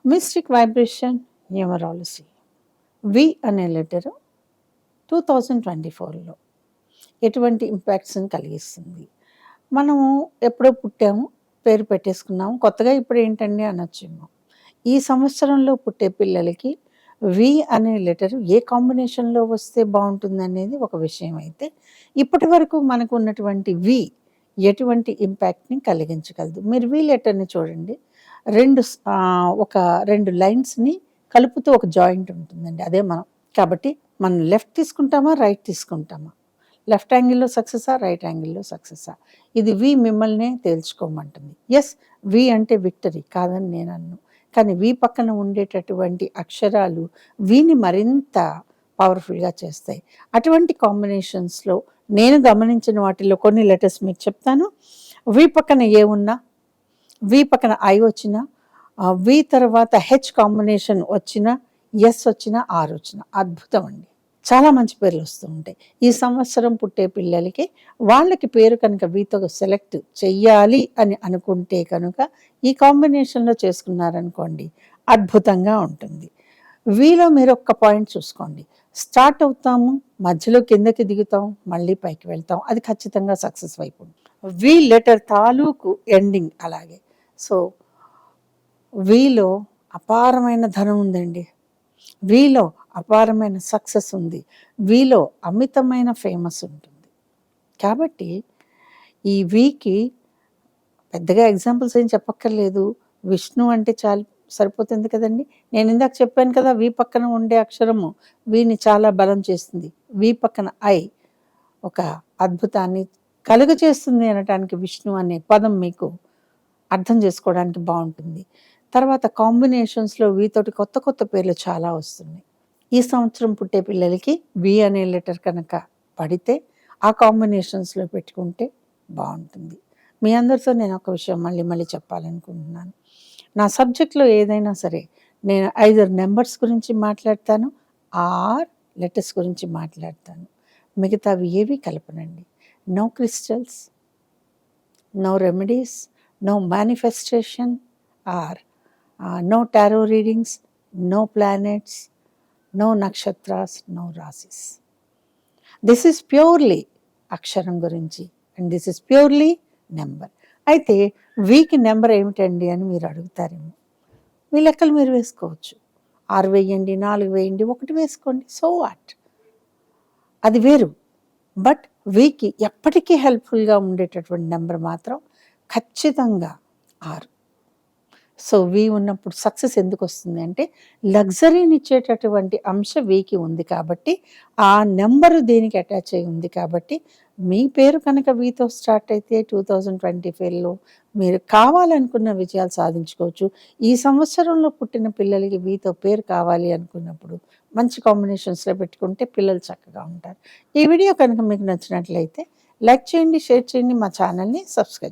Mystic vibration numerology వి అనే letter 2024లో ఎటువంటి ఇంపాక్ట్స్ని కలిగిస్తుంది? మనము ఎప్పుడో పుట్టాము, పేరు పెట్టేసుకున్నాము, కొత్తగా ఇప్పుడు ఏంటండి అనొచ్చేమో. ఈ సంవత్సరంలో పుట్టే పిల్లలకి వి అనే లెటర్ ఏ కాంబినేషన్లో వస్తే బాగుంటుందనేది ఒక విషయం అయితే, ఇప్పటి వరకు మనకు ఉన్నటువంటి వి ఎటువంటి ఇంపాక్ట్ని కలిగించగలదు? మీరు వి లెటర్ని చూడండి. ఒక రెండు లైన్స్ని కలుపుతూ ఒక జాయింట్ ఉంటుందండి, అదే మనం. కాబట్టి మనం లెఫ్ట్ తీసుకుంటామా, రైట్ తీసుకుంటామా, లెఫ్ట్ యాంగిల్లో సక్సెసా, రైట్ యాంగిల్లో సక్సెసా, ఇది వి మిమ్మల్నే తేల్చుకోమంటుంది. ఎస్, వి అంటే విక్టరీ కాదని నేను అన్ను, కానీ వి పక్కన ఉండేటటువంటి అక్షరాలు విని మరింత పవర్ఫుల్గా చేస్తాయి. అటువంటి కాంబినేషన్స్లో నేను గమనించిన వాటిలో కొన్ని లెటర్స్ మీకు చెప్తాను. వి పక్కన ఏ ఉన్నా, వి పక్కన ఐ వచ్చిన, వి తర్వాత హెచ్ కాంబినేషన్ వచ్చిన, ఎస్ వచ్చిన, ఆర్ వచ్చిన, అద్భుతం అండి. చాలా మంచి పేర్లు వస్తూ ఉంటాయి. ఈ సంవత్సరం పుట్టే పిల్లలకి వాళ్ళకి పేరు కనుక వీతో సెలెక్ట్ చెయ్యాలి అని అనుకుంటే కనుక ఈ కాంబినేషన్లో చేసుకున్నారనుకోండి, అద్భుతంగా ఉంటుంది. వీలో మీరు ఒక్క పాయింట్ చూసుకోండి. స్టార్ట్ అవుతాము, మధ్యలో కిందకి దిగుతాం, మళ్ళీ పైకి వెళ్తాం, అది ఖచ్చితంగా సక్సెస్ వైపు. వి లెటర్ తాలూకు ఎండింగ్ అలాగే. సో వీలో అపారమైన ధనం ఉందండి, వీలో అపారమైన సక్సెస్ ఉంది, వీలో అమితమైన ఫేమస్ ఉంటుంది. కాబట్టి ఈ వీకి పెద్దగా ఎగ్జాంపుల్స్ ఏం చెప్పక్కర్లేదు. విష్ణు అంటే చాలు, సరిపోతుంది కదండి. నేను ఇందాక చెప్పాను కదా, వి పక్కన ఉండే అక్షరము వీని చాలా బలం చేస్తుంది. వి పక్కన ఐ ఒక అద్భుతాన్ని కలుగ చేస్తుంది అనటానికి విష్ణు అనే పదం మీకు అర్థం చేసుకోవడానికి బాగుంటుంది. తర్వాత కాంబినేషన్స్లో వీతోటి కొత్త కొత్త పేర్లు చాలా వస్తున్నాయి. ఈ సంవత్సరం పుట్టే పిల్లలకి వి అనే లెటర్ కనుక పడితే ఆ కాంబినేషన్స్లో పెట్టుకుంటే బాగుంటుంది. మీ అందరితో నేను ఒక విషయం మళ్ళీ మళ్ళీ చెప్పాలనుకుంటున్నాను. నా సబ్జెక్ట్లో ఏదైనా సరే నేను ఐదర్ నెంబర్స్ గురించి మాట్లాడతాను, ఆర్ లెటర్స్ గురించి మాట్లాడతాను. మిగతావి ఏవి కలపనండి. No crystals, no remedies, no manifestation, or no tarot readings, no planets, no nakshatras, no rasis. This is purely అక్షరం గురించి and this is purely number. అయితే వీక్ నెంబర్ ఏమిటండి అని మీరు అడుగుతారేమో. మీ లెక్కలు మీరు వేసుకోవచ్చు. 6 వేయండి, 4 వేయండి, 1 వేసుకోండి, సో వాట్, అది వేరు. బట్ వీకి ఎప్పటికీ హెల్ప్ఫుల్గా ఉండేటటువంటి నెంబర్ మాత్రం ఖచ్చితంగా 6. సో వి ఉన్నప్పుడు సక్సెస్ ఎందుకు వస్తుంది అంటే, లగ్జరీని ఇచ్చేటటువంటి అంశ వీకి ఉంది కాబట్టి, ఆ నెంబరు దీనికి అటాచ్ అయి ఉంది కాబట్టి, మీ పేరు కనుక వీతో స్టార్ట్ అయితే 2025లో మీరు కావాలనుకున్న విజయాలు సాధించుకోవచ్చు. ఈ సంవత్సరంలో పుట్టిన పిల్లలకి వీతో పేరు కావాలి అనుకున్నప్పుడు మంచి కాంబినేషన్స్లో పెట్టుకుంటే పిల్లలు చక్కగా ఉంటారు. ఈ వీడియో కనుక మీకు నచ్చినట్లయితే లైక్ చేయండి, షేర్ చేయండి, మా ఛానల్ని సబ్స్క్రైబ్